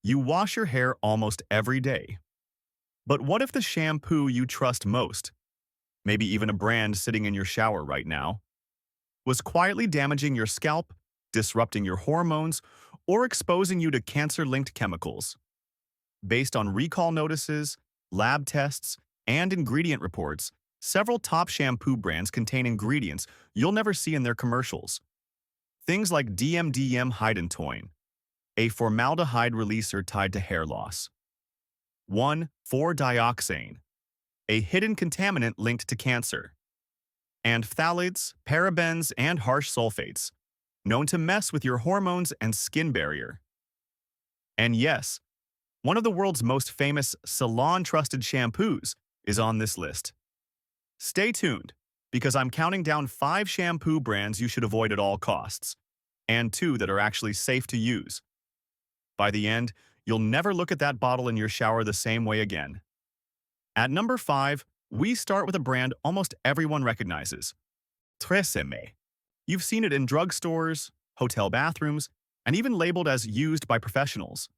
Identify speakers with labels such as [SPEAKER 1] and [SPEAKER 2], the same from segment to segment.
[SPEAKER 1] You wash your hair almost every day. But what if the shampoo you trust most, maybe even a brand sitting in your shower right now, was quietly damaging your scalp, disrupting your hormones, or exposing you to cancer-linked chemicals? Based on recall notices, lab tests, and ingredient reports, several top shampoo brands contain ingredients you'll never see in their commercials. Things like DMDM hydantoin, a formaldehyde releaser tied to hair loss. 1,4-dioxane, a hidden contaminant linked to cancer. And phthalates, parabens, and harsh sulfates, known to mess with your hormones and skin barrier. And yes, one of the world's most famous salon-trusted shampoos is on this list. Stay tuned, because I'm counting down 5 shampoo brands you should avoid at all costs, and 2 that are actually safe to use. By the end, you'll never look at that bottle in your shower the same way again. At number 5, we start with a brand almost everyone recognizes, Tresemmé. You've seen it in drugstores, hotel bathrooms, and even labeled as used by professionals.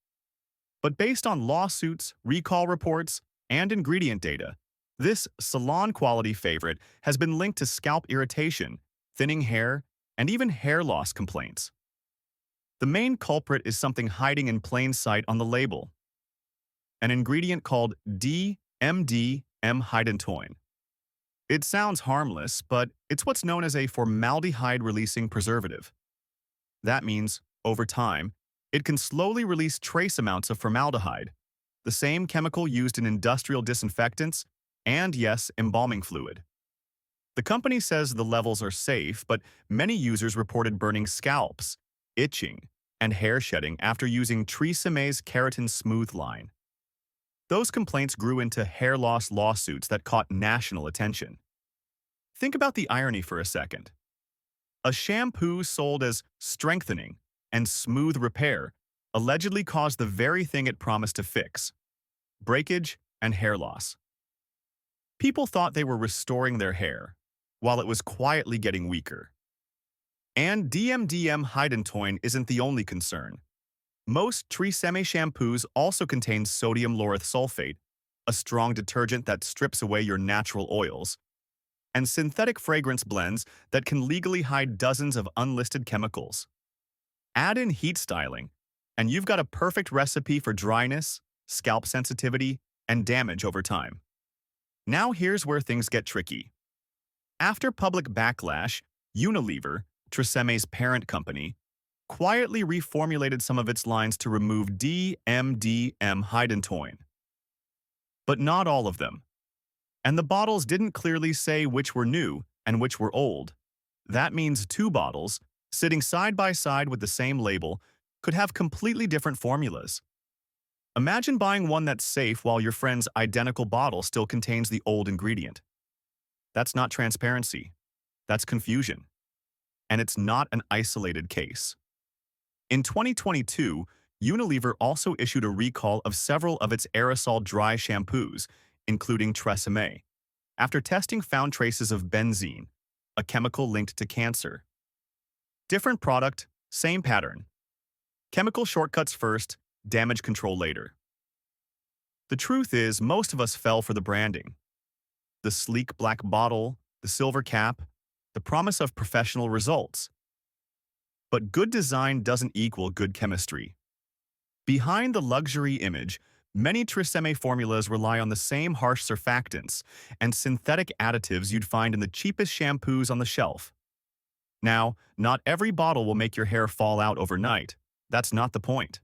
[SPEAKER 1] But based on lawsuits, recall reports, and ingredient data, this salon-quality favorite has been linked to scalp irritation, thinning hair, and even hair loss complaints. The main culprit is something hiding in plain sight on the label, an ingredient called DMDM hydantoin. It sounds harmless, but it's what's known as a formaldehyde-releasing preservative. That means, over time, it can slowly release trace amounts of formaldehyde, the same chemical used in industrial disinfectants and, yes, embalming fluid. The company says the levels are safe, but many users reported burning scalps, itching, and hair shedding after using Tresemmé's Keratin Smooth line. Those complaints grew into hair loss lawsuits that caught national attention. Think about the irony for a second. A shampoo sold as strengthening and smooth repair allegedly caused the very thing it promised to fix: breakage and hair loss. People thought they were restoring their hair, while it was quietly getting weaker. And DMDM hydantoin isn't the only concern. Most Tresemmé shampoos also contain sodium lauryl sulfate, a strong detergent that strips away your natural oils, and synthetic fragrance blends that can legally hide dozens of unlisted chemicals. Add in heat styling, and you've got a perfect recipe for dryness, scalp sensitivity, and damage over time. Now here's where things get tricky. After public backlash, Unilever, Tresemmé's parent company, quietly reformulated some of its lines to remove DMDM hydantoin. But not all of them. And the bottles didn't clearly say which were new and which were old. That means 2 bottles, sitting side by side with the same label, could have completely different formulas. Imagine buying one that's safe while your friend's identical bottle still contains the old ingredient. That's not transparency. That's confusion. And it's not an isolated case. In 2022, Unilever also issued a recall of several of its aerosol dry shampoos, including Tresemmé, after testing found traces of benzene, a chemical linked to cancer. Different product, same pattern. Chemical shortcuts first, damage control later. The truth is, most of us fell for the branding. The sleek black bottle, the silver cap, the promise of professional results. But good design doesn't equal good chemistry. Behind the luxury image, many Tresemmé formulas rely on the same harsh surfactants and synthetic additives you'd find in the cheapest shampoos on the shelf. Now, not every bottle will make your hair fall out overnight. That's not the point.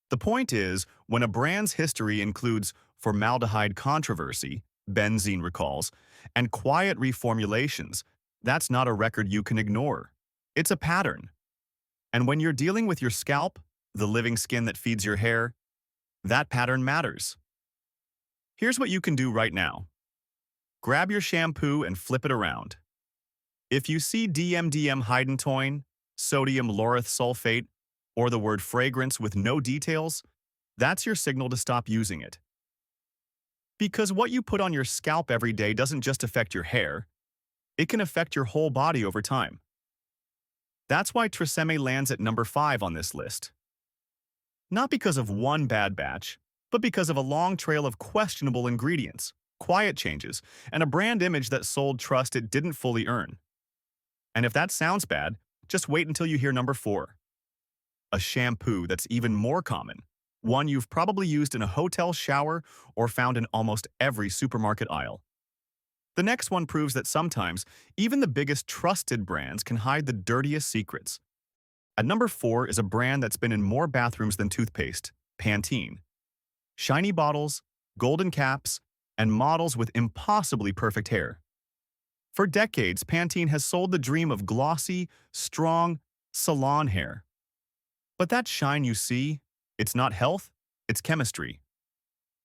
[SPEAKER 1] The point is, when a brand's history includes formaldehyde controversy, benzene recalls, and quiet reformulations, that's not a record you can ignore. It's a pattern. And when you're dealing with your scalp, the living skin that feeds your hair, that pattern matters. Here's what you can do right now. Grab your shampoo and flip it around. If you see DMDM hydantoin, sodium lauryl sulfate, or the word fragrance with no details, that's your signal to stop using it. Because what you put on your scalp every day doesn't just affect your hair, it can affect your whole body over time. That's why Tresemmé lands at number 5 on this list. Not because of one bad batch, but because of a long trail of questionable ingredients, quiet changes, and a brand image that sold trust it didn't fully earn. And if that sounds bad, just wait until you hear number 4. A shampoo that's even more common. One you've probably used in a hotel shower or found in almost every supermarket aisle. The next one proves that sometimes, even the biggest trusted brands can hide the dirtiest secrets. At number 4 is a brand that's been in more bathrooms than toothpaste, Pantene. Shiny bottles, golden caps, and models with impossibly perfect hair. For decades, Pantene has sold the dream of glossy, strong, salon hair. But that shine you see, it's not health, it's chemistry.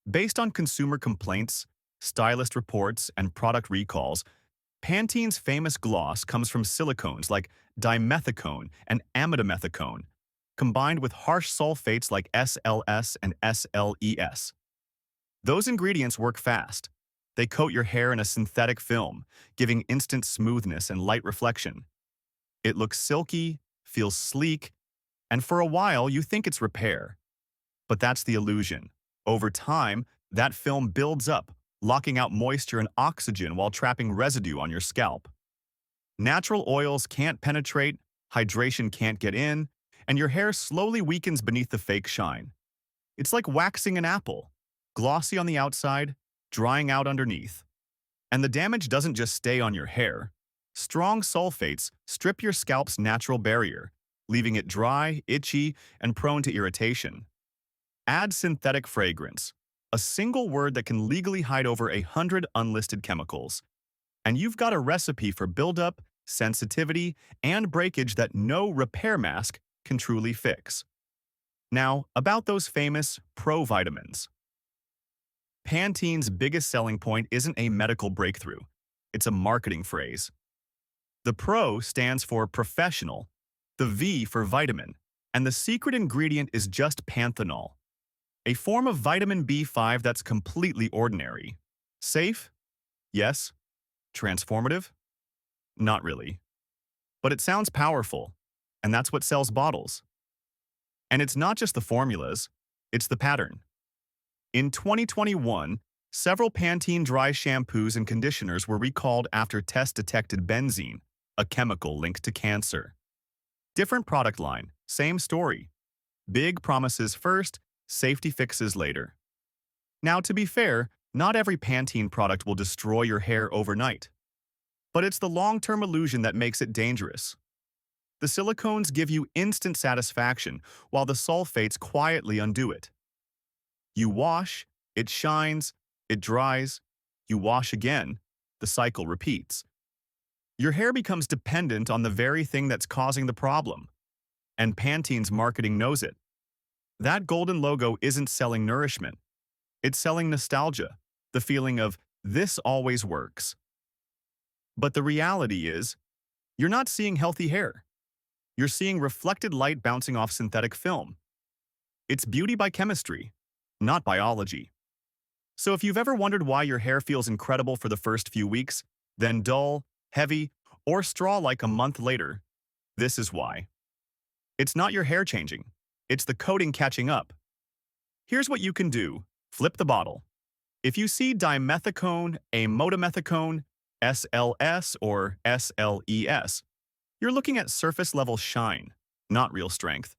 [SPEAKER 1] Based on consumer complaints, stylist reports, and product recalls, Pantene's famous gloss comes from silicones like dimethicone and amidimethicone, combined with harsh sulfates like SLS and SLES. Those ingredients work fast. They coat your hair in a synthetic film, giving instant smoothness and light reflection. It looks silky, feels sleek, and for a while you think it's repair. But that's the illusion. Over time, that film builds up, locking out moisture and oxygen while trapping residue on your scalp. Natural oils can't penetrate, hydration can't get in, and your hair slowly weakens beneath the fake shine. It's like waxing an apple, glossy on the outside, drying out underneath. And the damage doesn't just stay on your hair. Strong sulfates strip your scalp's natural barrier, leaving it dry, itchy, and prone to irritation. Add synthetic fragrance, a single word that can legally hide over 100 unlisted chemicals. And you've got a recipe for buildup, sensitivity, and breakage that no repair mask can truly fix. Now, about those famous pro-vitamins. Pantene's biggest selling point isn't a medical breakthrough. It's a marketing phrase. The pro stands for professional, the V for vitamin, and the secret ingredient is just panthenol, a form of vitamin B5 that's completely ordinary. Safe? Yes. Transformative? Not really. But it sounds powerful, and that's what sells bottles. And it's not just the formulas, it's the pattern. In 2021, several Pantene dry shampoos and conditioners were recalled after tests detected benzene, a chemical linked to cancer. Different product line, same story. Big promises first, safety fixes later. Now, to be fair, not every Pantene product will destroy your hair overnight. But it's the long-term illusion that makes it dangerous. The silicones give you instant satisfaction, while the sulfates quietly undo it. You wash, it shines, it dries, you wash again, the cycle repeats. Your hair becomes dependent on the very thing that's causing the problem. And Pantene's marketing knows it. That golden logo isn't selling nourishment. It's selling nostalgia, the feeling of, this always works. But the reality is, you're not seeing healthy hair. You're seeing reflected light bouncing off synthetic film. It's beauty by chemistry, not biology. So if you've ever wondered why your hair feels incredible for the first few weeks, then dull, heavy, or straw-like a month later, this is why. It's not your hair changing. It's the coating catching up. Here's what you can do. Flip the bottle. If you see dimethicone, amidimethicone, SLS, or SLES, you're looking at surface-level shine, not real strength.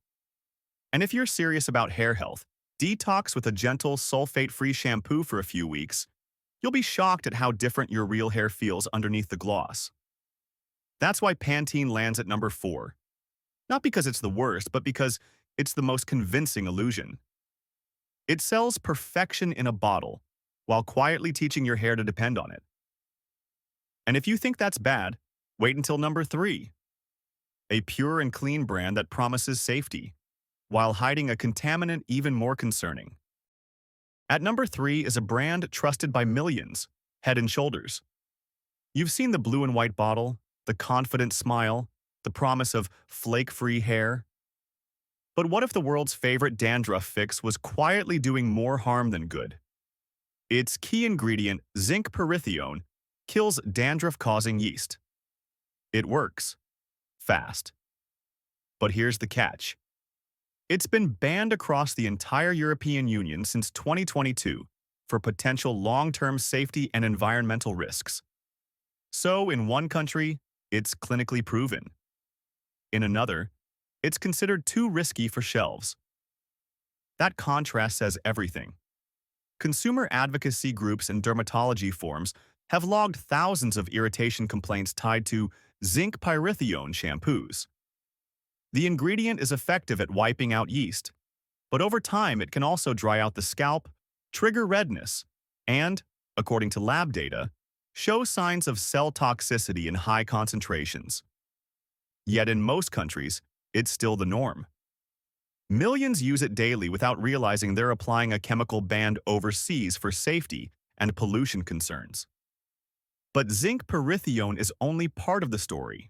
[SPEAKER 1] And if you're serious about hair health, detox with a gentle, sulfate-free shampoo for a few weeks. You'll be shocked at how different your real hair feels underneath the gloss. That's why Pantene lands at number 4. Not because it's the worst, but because it's the most convincing illusion. It sells perfection in a bottle, while quietly teaching your hair to depend on it. And if you think that's bad, wait until number 3. A pure and clean brand that promises safety, while hiding a contaminant even more concerning. At number 3 is a brand trusted by millions, Head & Shoulders. You've seen the blue and white bottle, the confident smile, the promise of flake-free hair. But what if the world's favorite dandruff fix was quietly doing more harm than good? Its key ingredient, zinc pyrithione, kills dandruff-causing yeast. It works. Fast. But here's the catch. It's been banned across the entire European Union since 2022 for potential long-term safety and environmental risks. So, in one country, it's clinically proven. In another, it's considered too risky for shelves. That contrast says everything. Consumer advocacy groups and dermatology forums have logged thousands of irritation complaints tied to zinc pyrithione shampoos. The ingredient is effective at wiping out yeast, but over time it can also dry out the scalp, trigger redness, and, according to lab data, show signs of cell toxicity in high concentrations. Yet in most countries, it's still the norm. Millions use it daily without realizing they're applying a chemical banned overseas for safety and pollution concerns. But zinc pyrithione is only part of the story.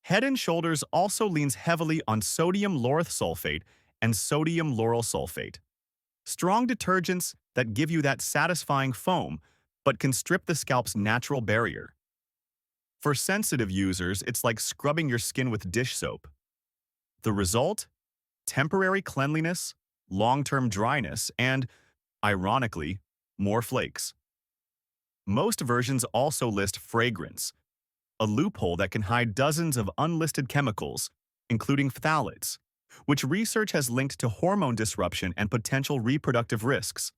[SPEAKER 1] Head & Shoulders also leans heavily on sodium lauryl sulfate and sodium lauryl sulfate, strong detergents that give you that satisfying foam but can strip the scalp's natural barrier. For sensitive users, it's like scrubbing your skin with dish soap. The result? Temporary cleanliness, long-term dryness, and, ironically, more flakes. Most versions also list fragrance, a loophole that can hide dozens of unlisted chemicals, including phthalates, which research has linked to hormone disruption and potential reproductive risks.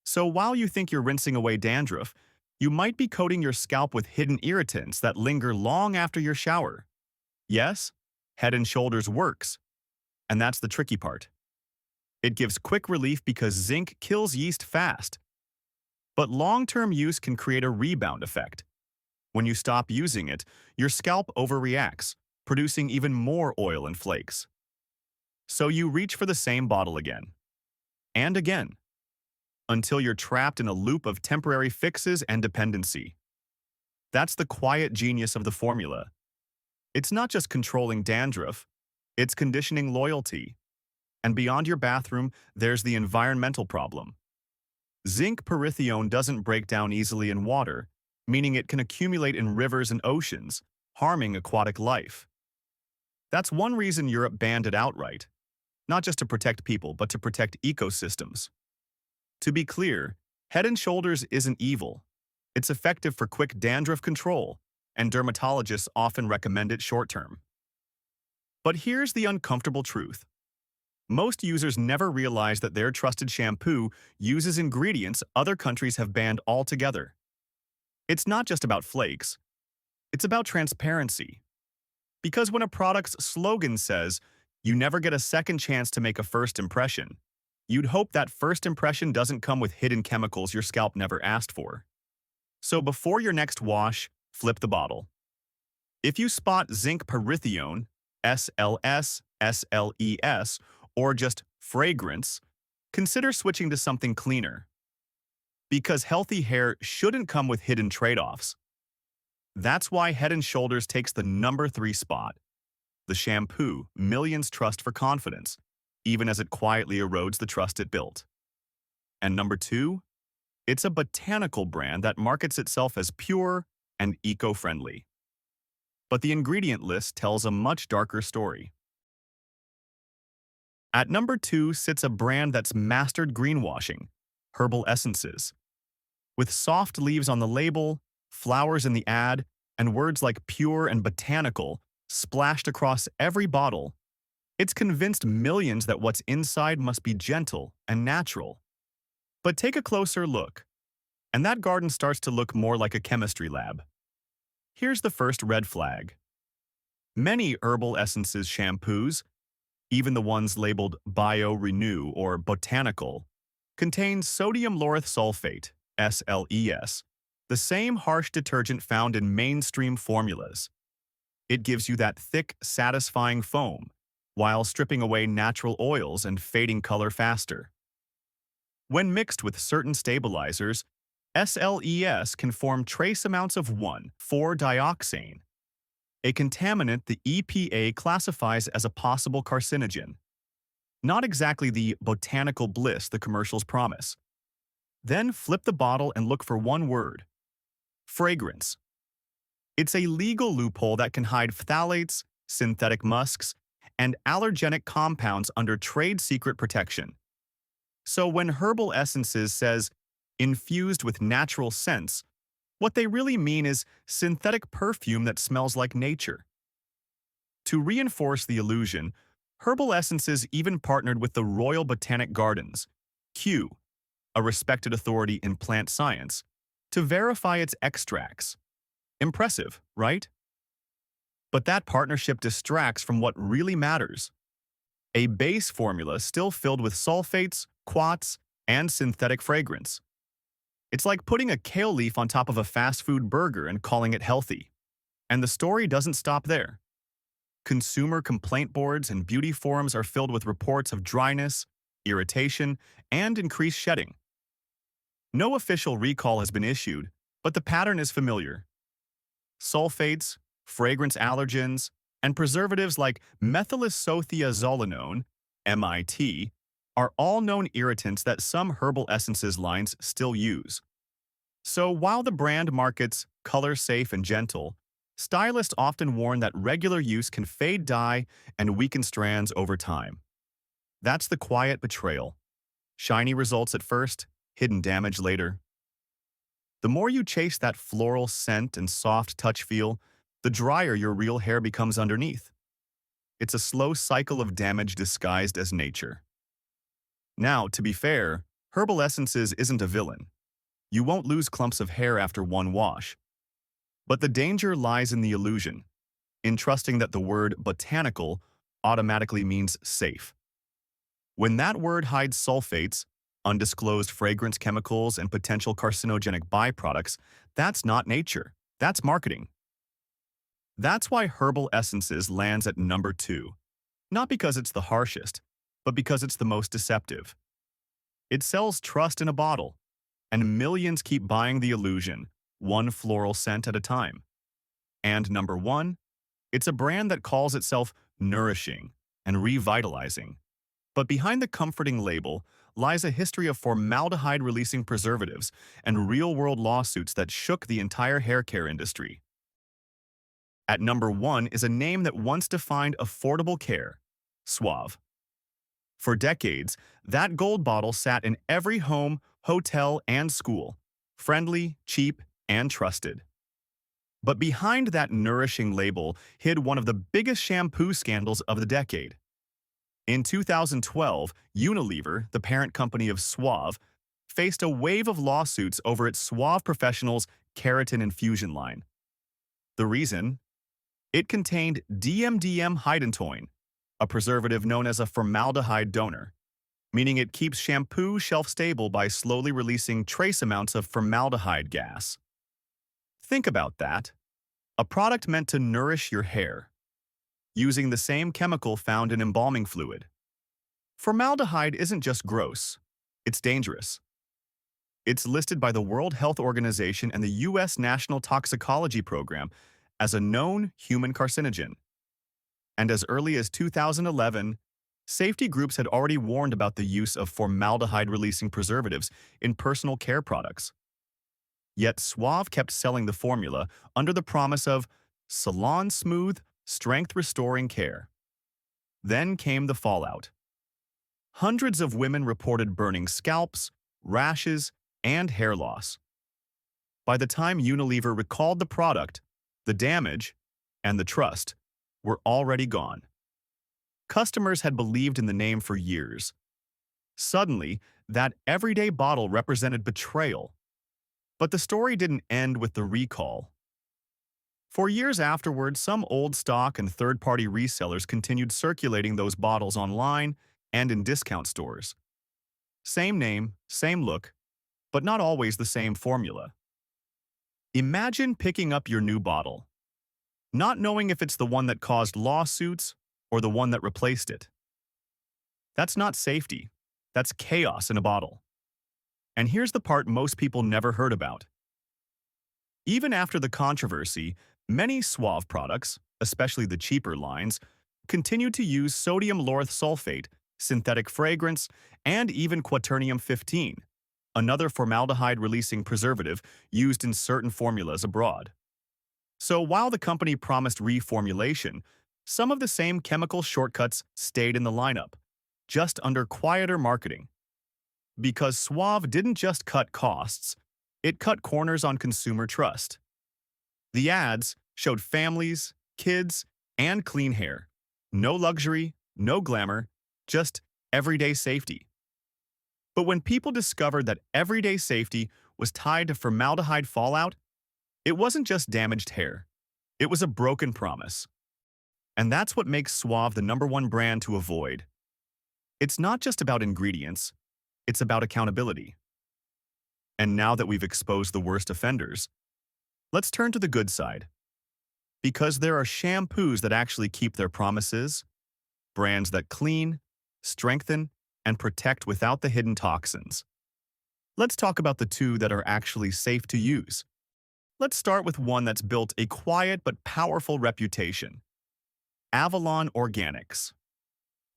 [SPEAKER 1] So while you think you're rinsing away dandruff, you might be coating your scalp with hidden irritants that linger long after your shower. Yes, Head & Shoulders works, and that's the tricky part. It gives quick relief because zinc kills yeast fast. But long-term use can create a rebound effect. When you stop using it, your scalp overreacts, producing even more oil and flakes. So you reach for the same bottle again. And again. Until you're trapped in a loop of temporary fixes and dependency. That's the quiet genius of the formula. It's not just controlling dandruff, it's conditioning loyalty. And beyond your bathroom, there's the environmental problem. Zinc pyrithione doesn't break down easily in water, meaning it can accumulate in rivers and oceans, harming aquatic life. That's one reason Europe banned it outright, not just to protect people, but to protect ecosystems. To be clear, Head & Shoulders isn't evil. It's effective for quick dandruff control, and dermatologists often recommend it short-term. But here's the uncomfortable truth. Most users never realize that their trusted shampoo uses ingredients other countries have banned altogether. It's not just about flakes. It's about transparency. Because when a product's slogan says, "You never get a second chance to make a first impression," you'd hope that first impression doesn't come with hidden chemicals your scalp never asked for. So before your next wash, flip the bottle. If you spot zinc pyrithione, SLS, SLES, or just fragrance, consider switching to something cleaner. Because healthy hair shouldn't come with hidden trade-offs. That's why Head & Shoulders takes the number 3 spot. The shampoo millions trust for confidence, even as it quietly erodes the trust it built. And number 2, it's a botanical brand that markets itself as pure and eco-friendly. But the ingredient list tells a much darker story. At number 2 sits a brand that's mastered greenwashing, herbal essences. With soft leaves on the label, flowers in the ad, and words like pure and botanical splashed across every bottle, it's convinced millions that what's inside must be gentle and natural. But take a closer look, and that garden starts to look more like a chemistry lab. Here's the first red flag. Many herbal essences shampoos, even the ones labeled Bio-Renew or Botanical, contain sodium lauryl sulfate, SLES, the same harsh detergent found in mainstream formulas. It gives you that thick, satisfying foam, while stripping away natural oils and fading color faster. When mixed with certain stabilizers, SLES can form trace amounts of 1,4-dioxane, a contaminant the EPA classifies as a possible carcinogen. Not exactly the botanical bliss the commercials promise. Then flip the bottle and look for one word: fragrance. It's a legal loophole that can hide phthalates, synthetic musks, and allergenic compounds under trade secret protection. So when Herbal Essences says infused with natural scents, what they really mean is synthetic perfume that smells like nature. To reinforce the illusion, Herbal Essences even partnered with the Royal Botanic Gardens, Kew, a respected authority in plant science, to verify its extracts. Impressive, right? But that partnership distracts from what really matters. A base formula still filled with sulfates, quats, and synthetic fragrance. It's like putting a kale leaf on top of a fast food burger and calling it healthy. And the story doesn't stop there. Consumer complaint boards and beauty forums are filled with reports of dryness, irritation, and increased shedding. No official recall has been issued, but the pattern is familiar. Sulfates, fragrance allergens, and preservatives like methylisothiazolinone, MIT, are all known irritants that some Herbal Essences lines still use. So while the brand markets color safe and gentle, stylists often warn that regular use can fade dye and weaken strands over time. That's the quiet betrayal. Shiny results at first, hidden damage later. The more you chase that floral scent and soft touch feel, the drier your real hair becomes underneath. It's a slow cycle of damage disguised as nature. Now, to be fair, Herbal Essences isn't a villain. You won't lose clumps of hair after one wash. But the danger lies in the illusion, in trusting that the word botanical automatically means safe. When that word hides sulfates, undisclosed fragrance chemicals, and potential carcinogenic byproducts, that's not nature, that's marketing. That's why Herbal Essences lands at number 2. Not because it's the harshest, but because it's the most deceptive. It sells trust in a bottle, and millions keep buying the illusion, one floral scent at a time. And number 1, it's a brand that calls itself nourishing and revitalizing. But behind the comforting label lies a history of formaldehyde-releasing preservatives and real-world lawsuits that shook the entire hair care industry. At number 1 is a name that once defined affordable care, Suave. For decades, that gold bottle sat in every home, hotel, and school, friendly, cheap, and trusted. But behind that nourishing label hid one of the biggest shampoo scandals of the decade. In 2012, Unilever, the parent company of Suave, faced a wave of lawsuits over its Suave Professional's keratin infusion line. The reason? It contained DMDM hydantoin, a preservative known as a formaldehyde donor, meaning it keeps shampoo shelf-stable by slowly releasing trace amounts of formaldehyde gas. Think about that. A product meant to nourish your hair, using the same chemical found in embalming fluid. Formaldehyde isn't just gross, it's dangerous. It's listed by the World Health Organization and the U.S. National Toxicology Program as a known human carcinogen. And as early as 2011, safety groups had already warned about the use of formaldehyde-releasing preservatives in personal care products. Yet Suave kept selling the formula under the promise of salon-smooth, strength-restoring care. Then came the fallout. Hundreds of women reported burning scalps, rashes, and hair loss. By the time Unilever recalled the product, the damage and the trust were already gone. Customers had believed in the name for years. Suddenly, that everyday bottle represented betrayal. But the story didn't end with the recall. For years afterward, some old stock and third-party resellers continued circulating those bottles online and in discount stores. Same name, same look, but not always the same formula. Imagine picking up your new bottle, not knowing if it's the one that caused lawsuits or the one that replaced it. That's not safety. That's chaos in a bottle. And here's the part most people never heard about. Even after the controversy, many Suave products, especially the cheaper lines, continued to use sodium lauryl sulfate, synthetic fragrance, and even quaternium-15, another formaldehyde-releasing preservative used in certain formulas abroad. So while the company promised reformulation, Some of the same chemical shortcuts stayed in the lineup, just under quieter marketing. Because Suave didn't just cut costs, it cut corners on consumer trust. The ads showed families, kids, and clean hair. No luxury, no glamour, just everyday safety. But when people discovered that everyday safety was tied to formaldehyde fallout, it wasn't just damaged hair. It was a broken promise. And that's what makes Suave the #1 brand to avoid. It's not just about ingredients, it's about accountability. And now that we've exposed the worst offenders, let's turn to the good side. Because there are shampoos that actually keep their promises, brands that clean, strengthen, and protect without the hidden toxins. Let's talk about the two that are actually safe to use. Let's start with one that's built a quiet but powerful reputation. Avalon Organics.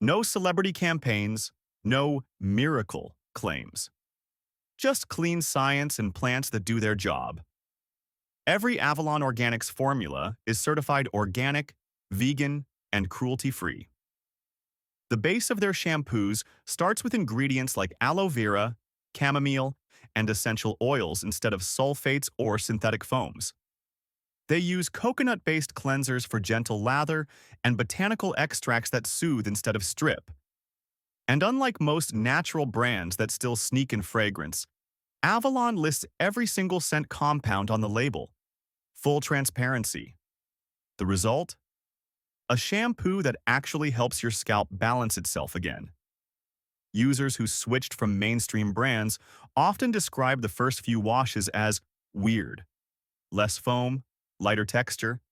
[SPEAKER 1] No celebrity campaigns, no miracle claims. Just clean science and plants that do their job. Every Avalon Organics formula is certified organic, vegan, and cruelty-free. The base of their shampoos starts with ingredients like aloe vera, chamomile, and essential oils instead of sulfates or synthetic foams. They use coconut-based cleansers for gentle lather and botanical extracts that soothe instead of strip. And unlike most natural brands that still sneak in fragrance, Avalon lists every single scent compound on the label. Full transparency. The result? A shampoo that actually helps your scalp balance itself again. Users who switched from mainstream brands often describe the first few washes as weird. Less foam, lighter texture.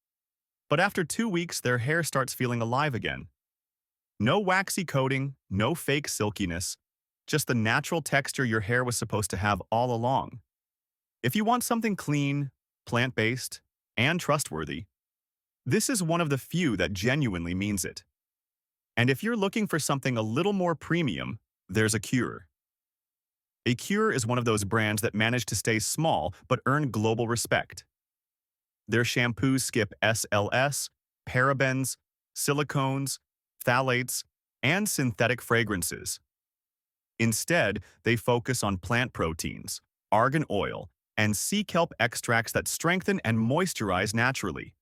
[SPEAKER 1] But after 2 weeks, their hair starts feeling alive again. No waxy coating, no fake silkiness, just the natural texture your hair was supposed to have all along. If you want something clean, plant-based, and trustworthy, this is one of the few that genuinely means it. And if you're looking for something a little more premium, there's Acure. Acure is one of those brands that manage to stay small but earn global respect. Their shampoos skip SLS, parabens, silicones, phthalates, and synthetic fragrances. Instead, they focus on plant proteins, argan oil, and sea kelp extracts that strengthen and moisturize naturally.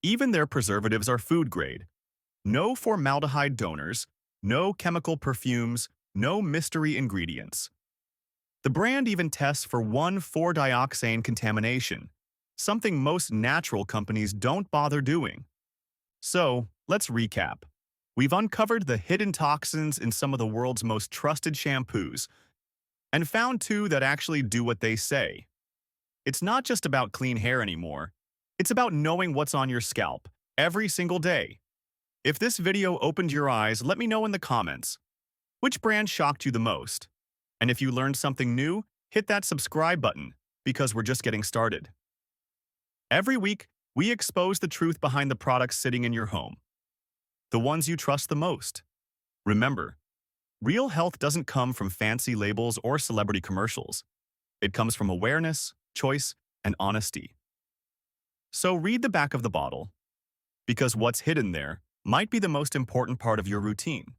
[SPEAKER 1] Even their preservatives are food grade. No formaldehyde donors, no chemical perfumes, no mystery ingredients. The brand even tests for 1,4-dioxane contamination, something most natural companies don't bother doing. So, let's recap. We've uncovered the hidden toxins in some of the world's most trusted shampoos, and found two that actually do what they say. It's not just about clean hair anymore. It's about knowing what's on your scalp every single day. If this video opened your eyes, let me know in the comments. Which brand shocked you the most? And if you learned something new, hit that subscribe button, because we're just getting started. Every week, we expose the truth behind the products sitting in your home. The ones you trust the most. Remember, real health doesn't come from fancy labels or celebrity commercials. It comes from awareness, choice, and honesty. So read the back of the bottle, because what's hidden there might be the most important part of your routine.